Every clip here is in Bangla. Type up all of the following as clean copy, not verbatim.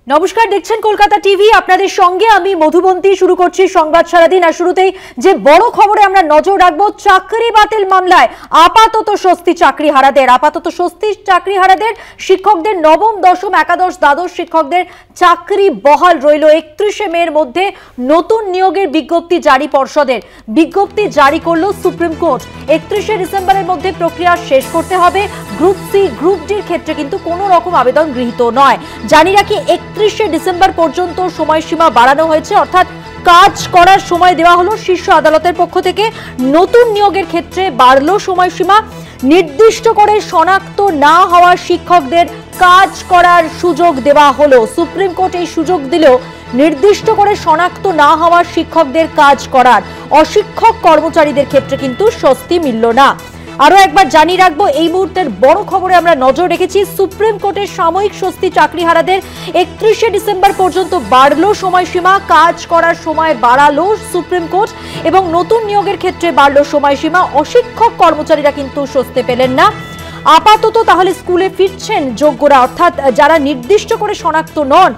নমস্কার, দেখছেন কলকাতা টিভি। আপনাদের সঙ্গে আমি মধুবন্তী। শুরু করছি সংবাদ সারাদিন। আর শুরুতেই যে বড় খবরে আমরা নজর রাখবো, চাকরি বাতিল মামলায় আপাতত স্বস্তি চাকরিহারাদের। শিক্ষকদের নবম, দশম, একাদশ, দ্বাদশ শিক্ষকদের চাকরি বহাল রইল। 31শে মের মধ্যে নতুন নিয়োগের বিজ্ঞপ্তি জারি পর্ষদের। বিজ্ঞপ্তি জারি করলো সুপ্রিম কোর্ট। 31শে ডিসেম্বরের মধ্যে প্রক্রিয়া শেষ করতে হবে। গ্রুপ সি, গ্রুপ ডির ক্ষেত্রে কিন্তু কোনো রকম আবেদন গৃহীত নয়। জানি রাখি, 31শে ডিসেম্বর পর্যন্ত সময়সীমা বাড়ানো হয়েছে, অর্থাৎ কাজ করার সময় দেওয়া হলো। শীর্ষ আদালতের পক্ষ থেকে নতুন নিয়োগের ক্ষেত্রে বাড়লো সময়সীমা। নির্দিষ্ট করে শনাক্ত না হওয়া শিক্ষকদের কাজ করার সুযোগ দেওয়া হলো। সুপ্রিম কোর্ট এই সুযোগ দিলেও নির্দিষ্ট করে শনাক্ত না হওয়া শিক্ষকদের কাজ করার, অশিক্ষক কর্মচারীদের ক্ষেত্রে কিন্তু স্বস্তি মিলল না। আরো একবার জানিয়ে রাখবো, এই মুহূর্তের বড় খবরে আমরা নজর রেখেছি। সুপ্রিম কোর্টের সাময়িক স্বস্তি চাকরিহারাদের। 31শে ডিসেম্বর পর্যন্ত বাড়লো সময়সীমা, কাজ করার সময় বাড়ালো সুপ্রিম কোর্ট এবং নতুন নিয়োগের ক্ষেত্রে বাড়লো সময়সীমা। অশিক্ষক কর্মচারীরা কিন্তু স্বস্তি পেলেন না। আপাতত তাহলে স্কুলে ফিরছেন যোগ্যরা, অর্থাৎ যারা নির্দিষ্ট করে শনাক্ত নন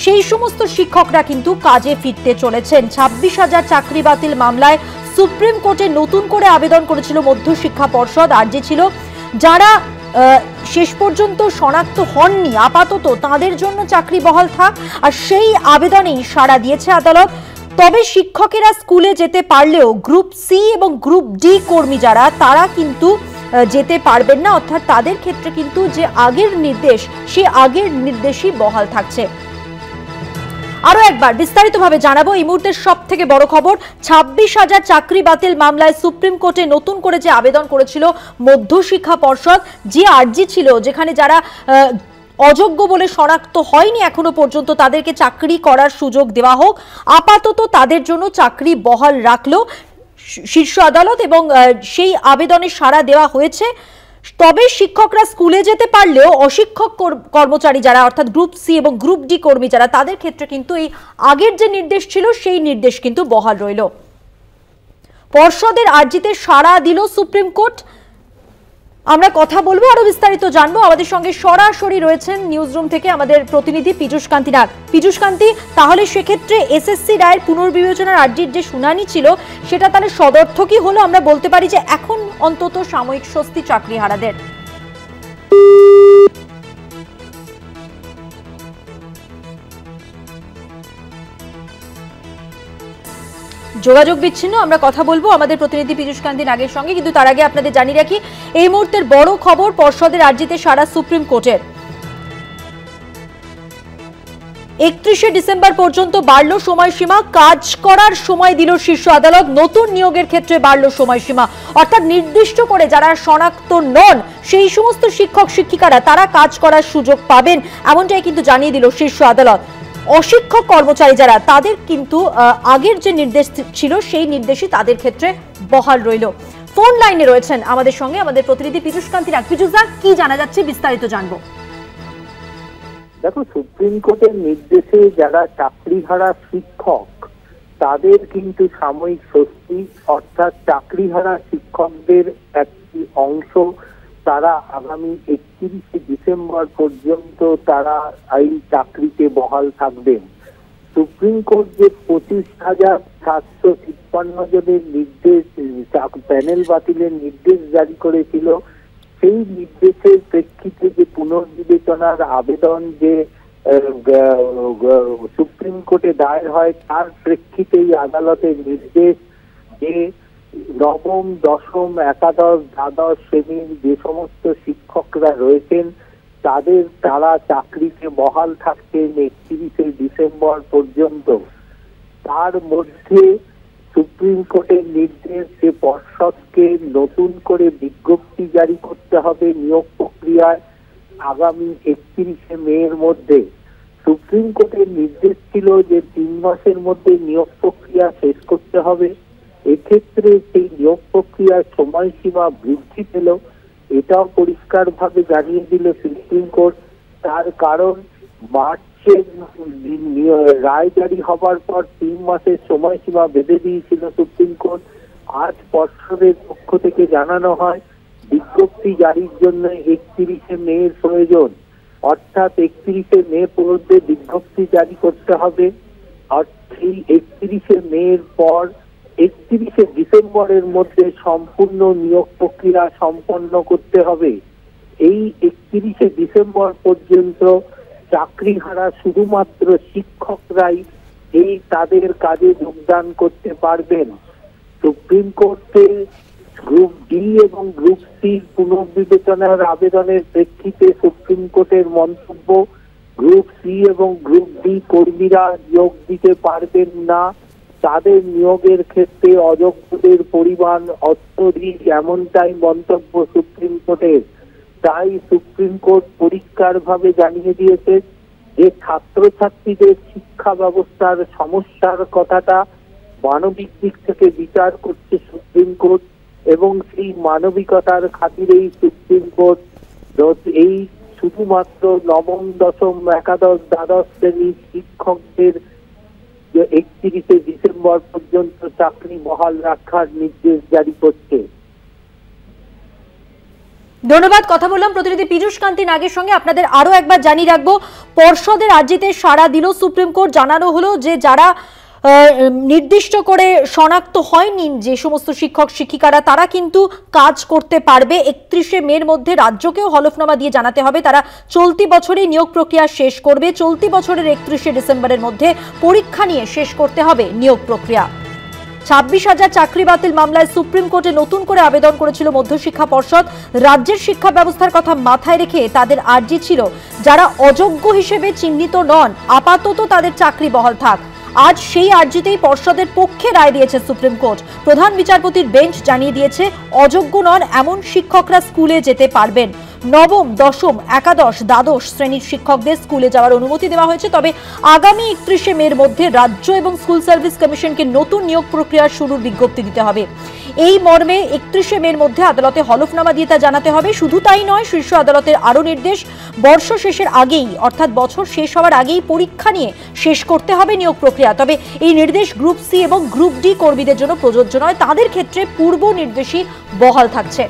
সেই সমস্ত শিক্ষকরা কিন্তু কাজে ফিরতে চলেছেন। 26,000 চাকরি বাতিল মামলায় সুপ্রিম কোর্টে নতুন করে আবেদন করেছিল মধ্যশিক্ষা পর্ষদ। আর্জি ছিল যারা শেষ পর্যন্ত শনাক্ত হননি আপাতত তাদের জন্য চাকরি বহাল থাক, আর সেই আবেদনেই সাড়া দিয়েছে আদালত। তবে শিক্ষকেরা স্কুলে যেতে পারলেও গ্রুপ সি এবং গ্রুপ ডি কর্মী যারা, তারা কিন্তু যেতে পারবেন না, অর্থাৎ তাদের ক্ষেত্রে কিন্তু যে আগের নির্দেশ, সে আগের নির্দেশই বহাল থাকছে। আরো একবার বিস্তারিতভাবে জানাবো এই মুহূর্তের সব থেকে বড় খবর। 26,000 চাকরি বাতিল মামলায় সুপ্রিম কোর্টে নতুন করে যে আবেদন করেছিল মধ্যশিক্ষা পর্ষদ, যে আর্জি ছিল যেখানে যারা অযোগ্য বলে শনাক্ত হয়নি এখনো পর্যন্ত, তাদেরকে চাকরি করার সুযোগ দেওয়া হোক, আপাতত তাদের জন্য চাকরি বহাল রাখলো শীর্ষ আদালত এবং সেই আবেদনে সাড়া দেওয়া হয়েছে। তবে শিক্ষকরা স্কুলে যেতে পারলেও অশিক্ষক কর্মচারী যারা, অর্থাৎ গ্রুপ সি এবং গ্রুপ ডি কর্মী যারা, তাদের ক্ষেত্রে কিন্তু এই আগের যে নির্দেশ ছিল সেই নির্দেশ কিন্তু বহাল রইল। পর্ষদের আর্জিতে সাড়া দিল সুপ্রিম কোর্ট। আমরা কথা বলবো, আরো বিস্তারিত জানবো। আমাদের সঙ্গে সরাসরি রয়েছেন নিউজরুম থেকে আমাদের প্রতিনিধি পীযূষ কান্তি নাগ। পীযূষ কান্তি, তাহলে সেক্ষেত্রে এসএসসি রায়ের পুনর্বিবেচনার আর্জির যে শুনানি ছিল সেটা তাহলে সদর্থকই হলো? আমরা বলতে পারি যে এখন অন্তত সাময়িক স্বস্তি চাকরিহারাদের। যোগাযোগ বিচ্ছিন্ন। আমরা কথা বলবো আমাদের প্রতিনিধি পীযূষ কান্তি নাগের সঙ্গে, কিন্তু তার আগে আপনাদের জানিয়ে রাখি এই মুহূর্তের বড় খবর, পর্ষদের আর্জিতে সাড়া সুপ্রিম কোর্টের। 31শে ডিসেম্বর পর্যন্ত বাড়লো সময়সীমা, কাজ করার সময় দিল শীর্ষ আদালত। নতুন নিয়োগের ক্ষেত্রে বাড়লো সময়সীমা, অর্থাৎ নির্দিষ্ট করে যারা শনাক্ত নন সেই সমস্ত শিক্ষক শিক্ষিকারা তারা কাজ করার সুযোগ পাবেন, এমনটাই কিন্তু জানিয়ে দিল শীর্ষ আদালত। অশিক্ষক কর্মচারী যারা, তাদের কিন্তু আগের যে নির্দেশ ছিল সেই নির্দেশই তাদের ক্ষেত্রে বহাল রইল। ফোন লাইনে রয়েছেন আমাদের সঙ্গে আমাদের প্রতিনিধি পীযূষ কান্তি নাগ। পীযূষ দা, কি জানা যাচ্ছে বিস্তারিত জানবো। দেখো, সুপ্রিম কোর্টের নির্দেশে যারা চাকরিহারা শিক্ষক তাদের কিন্তু সাময়িক স্বস্তি, অর্থাৎ চাকরিহারা শিক্ষকদের একটি অংশ তারা আগামী 31শে ডিসেম্বর পর্যন্ত তারা এই চাকরিতে বহাল থাকবেন। সুপ্রিম কোর্ট যে 25,753 জনের নির্দেশ, প্যানেল বাতিলের নির্দেশ জারি করেছিল, সেই নির্দেশের প্রেক্ষিতে যে পুনর্বিবেচনার আবেদন যে সুপ্রিম কোর্টে দায়ের হয়, তার প্রেক্ষিতেই আদালতের নির্দেশ যে নবম, দশম, একাদশ, দ্বাদশ শ্রেণীর যে সমস্ত শিক্ষকরা রয়েছেন তারা চাকরিতে বহাল থাকছেন 31শে ডিসেম্বর পর্যন্ত। তার মধ্যে সুপ্রিম কোর্টের নির্দেশ যে পর্ষদকে নতুন করে বিজ্ঞপ্তি জারি করতে হবে নিয়োগ প্রক্রিয়ায় আগামী 31শে মের মধ্যে। সুপ্রিম কোর্টের নির্দেশ ছিল যে 3 মাসের মধ্যে নিয়োগ প্রক্রিয়া শেষ করতে হবে। এক্ষেত্রে সেই নিয়োগ প্রক্রিয়ার সময়সীমা বৃদ্ধি পেল, এটাও পরিষ্কারভাবে জানিয়ে দিল সুপ্রিম কোর্ট। তার কারণ মার্চে রায় জারি হবার পর 3 মাসের সময়সীমা বেঁধে দিয়েছিল সুপ্রিম কোর্ট। আজ পর্ষদের পক্ষ থেকে জানানো হয় বিজ্ঞপ্তি জারির জন্য 31শে মের প্রয়োজন। অর্থাৎ 31শে মে পর্যন্ত বিজ্ঞপ্তি জারি করতে হবে। আর সেই 31শে মের পর 31শে ডিসেম্বরের মধ্যে সম্পূর্ণ নিয়োগ প্রক্রিয়া সম্পন্ন করতে হবে। এই 31শে ডিসেম্বর পর্যন্ত চাকরিহারা শুধুমাত্র শিক্ষকরাই এই তাদের কাজে যোগদান করতে পারবেন। সুপ্রিম কোর্টে গ্রুপ ডি এবং গ্রুপ সি পুনর্বিবেচনার আবেদনের প্রেক্ষিতে সুপ্রিম কোর্টের মন্তব্য, গ্রুপ সি এবং গ্রুপ ডি কর্মীরা যোগ দিতে পারবেন না, তাদের নিয়োগের ক্ষেত্রে অযোগ্যদের পরিমাণ অত্যধিক, এমনটাই মন্তব্য সুপ্রিম কোর্টের। তাই সুপ্রিম কোর্ট পরিষ্কারভাবে জানিয়ে দিয়েছে যে ছাত্রছাত্রীদের শিক্ষা ব্যবস্থার সমস্যার কথাটা মানবিক দিক থেকে বিচার করছে সুপ্রিম কোর্ট, এবং সেই মানবিকতার খাতিরেই সুপ্রিম কোর্ট এই শুধুমাত্র নবম, দশম, একাদশ, দ্বাদশ শ্রেণীর শিক্ষকদের 31শে ডিসেম্বর পর্যন্ত চাকরি বহাল রাখার নির্দেশ জারি করছে। ধন্যবাদ। কথা বললাম প্রতিনিধি পীযূষ কান্তি নাগের সঙ্গে। আপনাদের আরো একবার জানিয়ে রাখবো, পর্ষদের আর্জিতে সাড়া দিল সুপ্রিম কোর্ট। জানানো হলো যে যারা নির্দিষ্ট করে শনাক্ত হয়নি যে সমস্ত শিক্ষক শিক্ষিকারা, তারা কিন্তু কাজ করতে পারবে। 31শে মের মধ্যে রাজ্যকেও হলফনামা দিয়ে জানাতে হবে তারা চলতি বছরেই নিয়োগ প্রক্রিয়া শেষ করবে। চলতি বছরের 31শে ডিসেম্বরের মধ্যে পরীক্ষা নিয়ে শেষ করতে হবে নিয়োগ প্রক্রিয়া। 26,000 চাকরি বাতিল মামলায় সুপ্রিম কোর্টে নতুন করে আবেদন করেছিল মধ্যশিক্ষা পর্ষদ। রাজ্যের শিক্ষা ব্যবস্থার কথা মাথায় রেখে তাদের আর্জি ছিল যারা অযোগ্য হিসেবে চিহ্নিত নন আপাতত তাদের চাকরি বহাল থাক। আজ সেই আর্জিতেই পর্ষদের পক্ষে রায় দিয়েছে সুপ্রিম কোর্ট। প্রধান বিচারপতির বেঞ্চ জানিয়ে দিয়েছে অযোগ্য নন এমন শিক্ষকরা স্কুলে যেতে পারবেন। নবম, দশম, একাদশ, দ্বাদশ শ্রেণীর শিক্ষকদের স্কুলে যাওয়ার অনুমতি দেওয়া হয়েছে। তবে আগামী 31শে মের মধ্যে রাজ্য এবং স্কুল সার্ভিস কমিশনকে নতুন নিয়োগ প্রক্রিয়া শুরুর বিজ্ঞপ্তি দিতে হবে। এই মর্মে 31শে মের মধ্যে আদালতে হলফনামা দিয়ে তা জানাতে হবে। শুধু তাই নয়, শীর্ষ আদালতের আরও নির্দেশ, বর্ষ শেষের আগেই অর্থাৎ বছর শেষ হওয়ার আগেই পরীক্ষা নিয়ে শেষ করতে হবে নিয়োগ প্রক্রিয়া। তবে এই নির্দেশ গ্রুপ সি এবং গ্রুপ ডি কর্মীদের জন্য প্রযোজ্য নয়, তাদের ক্ষেত্রে পূর্ব নির্দেশই বহাল থাকছে।